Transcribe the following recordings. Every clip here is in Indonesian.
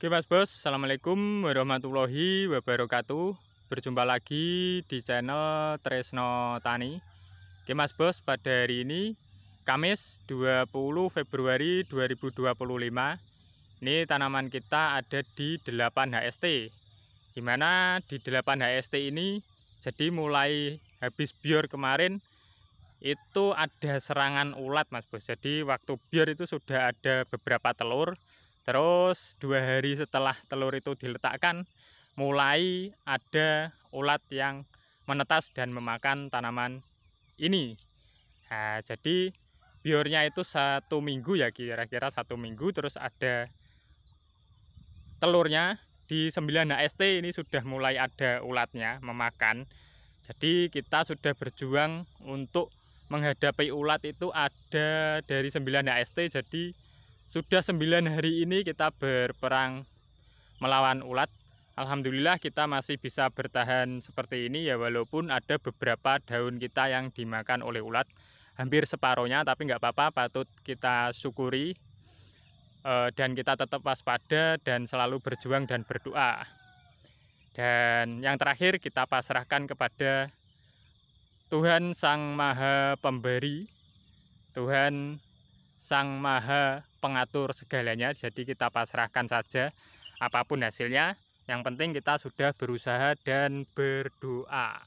Oke Mas Bos, Assalamualaikum warahmatullahi wabarakatuh. Berjumpa lagi di channel Tresno Tani. Oke Mas Bos, pada hari ini Kamis 20 Februari 2025. Ini tanaman kita ada di 8 HST. Dimana di 8 HST ini jadi mulai habis bior kemarin itu ada serangan ulat Mas Bos. Jadi waktu bior itu sudah ada beberapa telur. Terus 2 hari setelah telur itu diletakkan, mulai ada ulat yang menetas dan memakan tanaman ini. Nah, jadi biornya itu 1 minggu ya, kira-kira 1 minggu. Terus ada telurnya di 9 HST ini sudah mulai ada ulatnya memakan. Jadi kita sudah berjuang untuk menghadapi ulat itu ada dari 9 HST. Jadi sudah 9 hari ini kita berperang melawan ulat. Alhamdulillah kita masih bisa bertahan seperti ini ya, walaupun ada beberapa daun kita yang dimakan oleh ulat. Hampir separuhnya, tapi nggak apa-apa, patut kita syukuri. Dan kita tetap waspada dan selalu berjuang dan berdoa. Dan yang terakhir kita pasrahkan kepada Tuhan Sang Maha Pemberi, Tuhan Sang Maha Pengatur segalanya. Jadi kita pasrahkan saja apapun hasilnya. Yang penting kita sudah berusaha dan berdoa.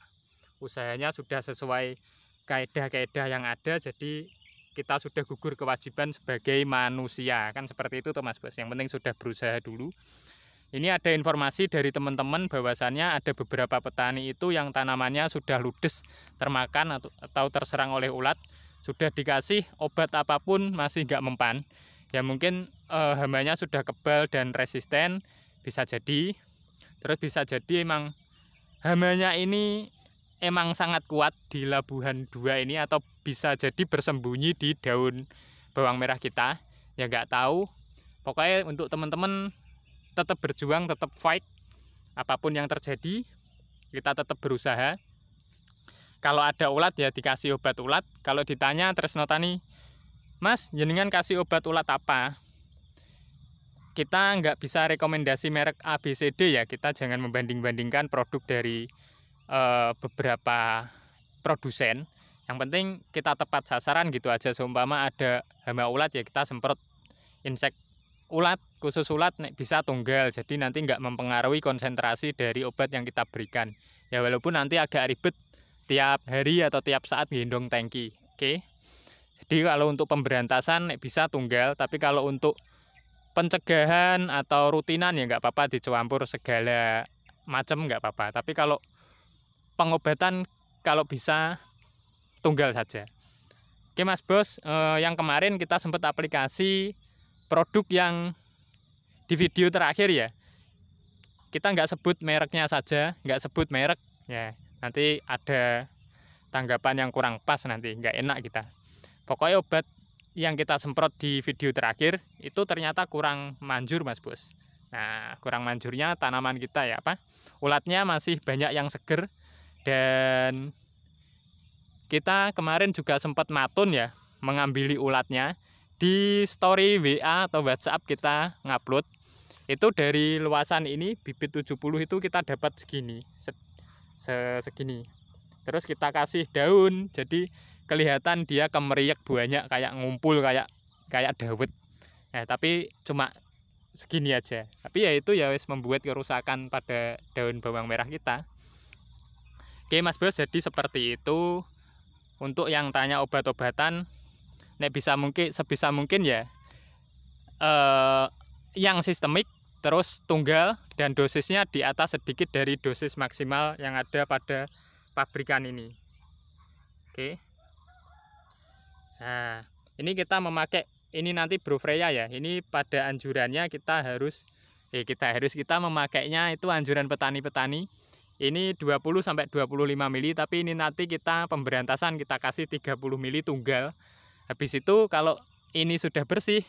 Usahanya sudah sesuai kaedah-kaedah yang ada. Jadi kita sudah gugur kewajiban sebagai manusia. Kan seperti itu Mas Bos. Yang penting sudah berusaha dulu. Ini ada informasi dari teman-teman bahwasannya ada beberapa petani itu yang tanamannya sudah ludes, termakan atau terserang oleh ulat. Sudah dikasih obat apapun masih nggak mempan. Ya mungkin hambanya sudah kebal dan resisten, bisa jadi. Terus bisa jadi emang hambanya ini emang sangat kuat di labuhan 2 ini, atau bisa jadi bersembunyi di daun bawang merah kita. Ya nggak tahu. Pokoknya untuk teman-teman tetap berjuang, tetap fight. Apapun yang terjadi, kita tetap berusaha. Kalau ada ulat ya dikasih obat ulat. Kalau ditanya Tresno Tani, Mas, jenengan kasih obat ulat apa? Kita nggak bisa rekomendasi merek ABCD ya. Kita jangan membanding-bandingkan produk dari beberapa produsen. Yang penting kita tepat sasaran gitu aja. Seumpama ada hama ulat ya kita semprot insek ulat, khusus ulat bisa tunggal. Jadi nanti nggak mempengaruhi konsentrasi dari obat yang kita berikan. Ya walaupun nanti agak ribet tiap hari atau tiap saat gendong tangki. Oke. Jadi kalau untuk pemberantasan bisa tunggal, tapi kalau untuk pencegahan atau rutinan ya nggak apa-apa dicampur segala macam, nggak apa-apa. Tapi kalau pengobatan kalau bisa tunggal saja. Oke Mas Bos, yang kemarin kita sempat aplikasi produk yang di video terakhir ya. Kita nggak sebut mereknya saja, nggak sebut merek ya. Nanti ada tanggapan yang kurang pas, nanti nggak enak kita. Pokoknya obat yang kita semprot di video terakhir itu ternyata kurang manjur Mas Bos. Nah, kurang manjurnya tanaman kita ya apa? Ulatnya masih banyak yang seger. Dan kita kemarin juga sempat matun ya, mengambil ulatnya. Di story WA atau WhatsApp kita ngupload. Itu dari luasan ini bibit 70 itu kita dapat segini. Segini. Terus kita kasih daun, jadi kelihatan dia kemeriak banyak, kayak ngumpul kayak dawet. Nah, tapi cuma segini aja. Tapi ya itu ya wis membuat kerusakan pada daun bawang merah kita. Oke Mas Bos, jadi seperti itu. Untuk yang tanya obat-obatan, sebisa mungkin ya yang sistemik, terus tunggal, dan dosisnya di atas sedikit dari dosis maksimal yang ada pada pabrikan ini. Oke. Nah, ini kita memakai ini nanti Brufreya ya. Ini pada anjurannya kita memakainya itu anjuran petani-petani. Ini 20 sampai 25 mili, tapi ini nanti kita pemberantasan kita kasih 30 mili tunggal. Habis itu kalau ini sudah bersih,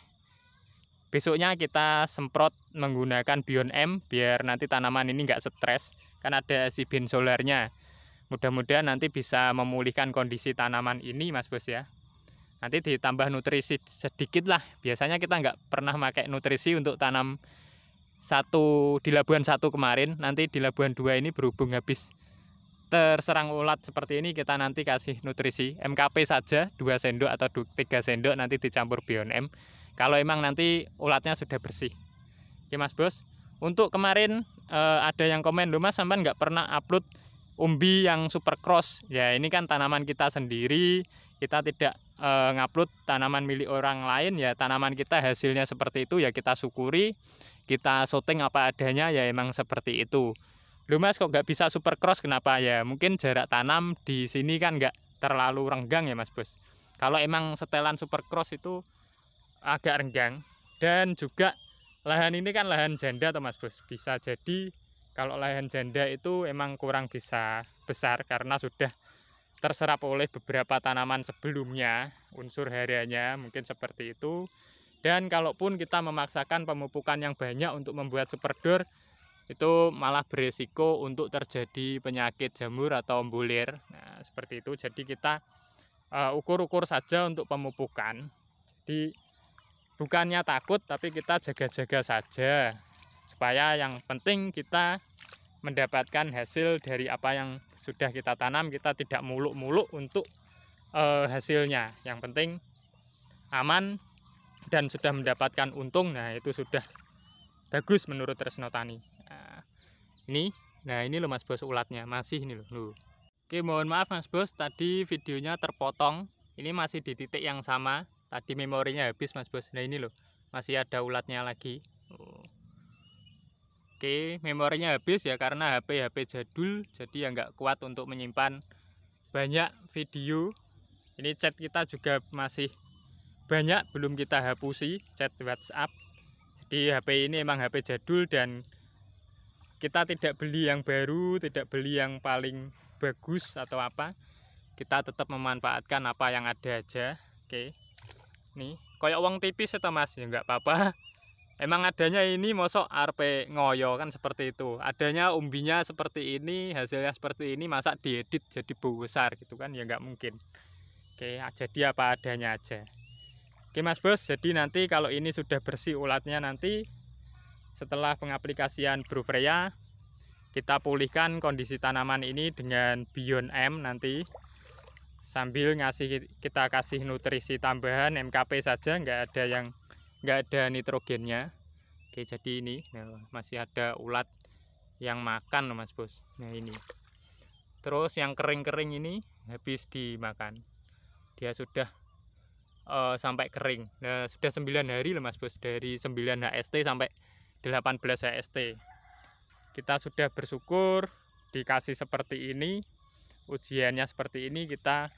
besoknya kita semprot menggunakan Bion M biar nanti tanaman ini nggak stres. Kan ada si benzolarnya. Mudah-mudahan nanti bisa memulihkan kondisi tanaman ini Mas Bos ya. Nanti ditambah nutrisi sedikit lah. Biasanya kita nggak pernah pakai nutrisi untuk tanam di Labuan 1 kemarin, nanti di Labuan 2 ini berhubung habis terserang ulat seperti ini, kita nanti kasih nutrisi MKP saja 2 sendok atau 3 sendok, nanti dicampur Bion M kalau emang nanti ulatnya sudah bersih. Oke Mas Bos, untuk kemarin ada yang komen, loh Mas sampean nggak pernah upload umbi yang super cross. Ya ini kan tanaman kita sendiri, kita tidak ngupload tanaman milik orang lain. Ya tanaman kita hasilnya seperti itu, ya kita syukuri, kita syuting apa adanya, ya emang seperti itu. Loh Mas kok nggak bisa super cross, kenapa? Ya mungkin jarak tanam di sini kan nggak terlalu renggang ya Mas Bos. Kalau emang setelan super cross itu agak renggang, dan juga lahan ini kan lahan janda atau Mas Bos, bisa jadi kalau lahan janda itu emang kurang bisa besar karena sudah terserap oleh beberapa tanaman sebelumnya, unsur harianya mungkin seperti itu. Dan kalaupun kita memaksakan pemupukan yang banyak untuk membuat superdor, itu malah beresiko untuk terjadi penyakit jamur atau bulir. Nah, seperti itu. Jadi kita ukur-ukur saja untuk pemupukan. Jadi bukannya takut, tapi kita jaga-jaga saja supaya yang penting kita mendapatkan hasil dari apa yang sudah kita tanam. Kita tidak muluk-muluk untuk hasilnya, yang penting aman dan sudah mendapatkan untung. Nah itu sudah bagus menurut Tresno Tani. Nah ini loh Mas Bos, ulatnya masih ini loh. Oke, mohon maaf Mas Bos, tadi videonya terpotong. Ini masih di titik yang sama, tadi memorinya habis Mas Bos. Nah ini loh, masih ada ulatnya lagi. Oke, memorinya habis ya karena HP jadul, jadi ya nggak kuat untuk menyimpan banyak video. Ini chat kita juga masih banyak, belum kita hapusi chat WhatsApp. Jadi HP ini emang HP jadul, dan kita tidak beli yang baru, tidak beli yang paling bagus atau apa. Kita tetap memanfaatkan apa yang ada aja. Oke, nih koyok wong tipis atau Mas, ya nggak apa-apa. Emang adanya ini mosok arpe ngoyo kan seperti itu. Adanya umbinya seperti ini, hasilnya seperti ini, masa diedit jadi besar gitu kan, ya nggak mungkin. Oke, jadi apa adanya aja. Oke Mas Bos, jadi nanti kalau ini sudah bersih ulatnya, nanti setelah pengaplikasian Brufrea, kita pulihkan kondisi tanaman ini dengan Bion M nanti, sambil kita kasih nutrisi tambahan MKP saja, nggak ada nitrogennya. Oke, jadi ini masih ada ulat yang makan loh Mas Bos. Nah ini, terus yang kering-kering ini habis dimakan, dia sudah sampai kering. Nah sudah 9 hari loh Mas Bos, dari 9 HST sampai 18 HST. Kita sudah bersyukur dikasih seperti ini, ujiannya seperti ini, kita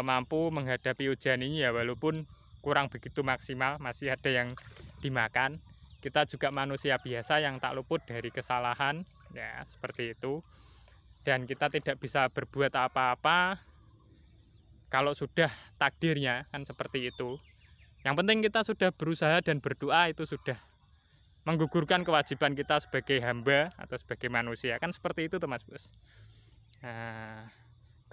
mampu menghadapi ujian ini ya, walaupun kurang begitu maksimal, masih ada yang dimakan. Kita juga manusia biasa yang tak luput dari kesalahan, ya seperti itu. Dan kita tidak bisa berbuat apa-apa kalau sudah takdirnya kan seperti itu. Yang penting kita sudah berusaha dan berdoa, itu sudah menggugurkan kewajiban kita sebagai hamba atau sebagai manusia, kan seperti itu Mas Bos. Nah,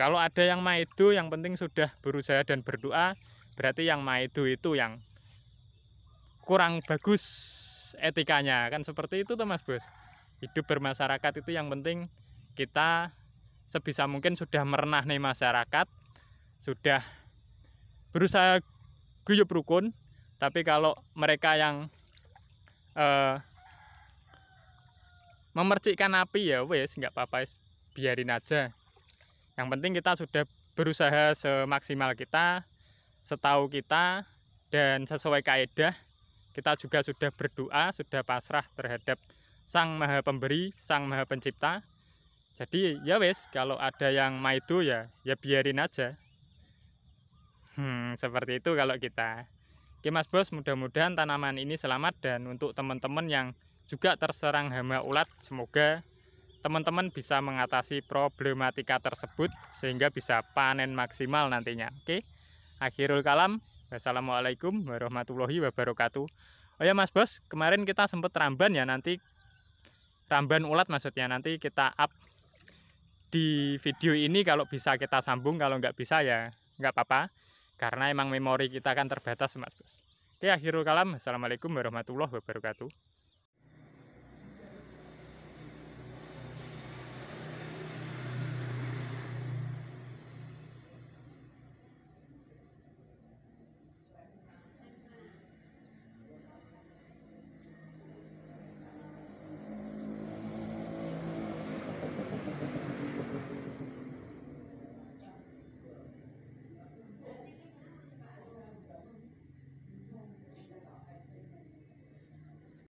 kalau ada yang maido, yang penting sudah berusaha dan berdoa. Berarti yang maido itu yang kurang bagus etikanya, kan seperti itu Mas Bos. Hidup bermasyarakat itu yang penting kita sebisa mungkin sudah merenah nih masyarakat, sudah berusaha guyup rukun. Tapi kalau mereka yang memercikkan api, ya wes nggak apa-apa, biarin aja. Yang penting kita sudah berusaha semaksimal kita, setahu kita, dan sesuai kaidah. Kita juga sudah berdoa, sudah pasrah terhadap Sang Maha Pemberi, Sang Maha Pencipta. Jadi ya wes, kalau ada yang maido ya biarin aja. Seperti itu kalau kita. Oke Mas Bos, mudah-mudahan tanaman ini selamat, dan untuk teman-teman yang juga terserang hama ulat, semoga teman-teman bisa mengatasi problematika tersebut sehingga bisa panen maksimal nantinya. Oke, akhirul kalam, wassalamualaikum warahmatullahi wabarakatuh. Oh ya Mas Bos, kemarin kita sempat ramban ya, nanti ramban ulat maksudnya, nanti kita up di video ini. Kalau bisa kita sambung, kalau nggak bisa ya nggak apa-apa, karena emang memori kita kan terbatas Mas Bos. Oke, akhirul kalam, assalamualaikum warahmatullahi wabarakatuh.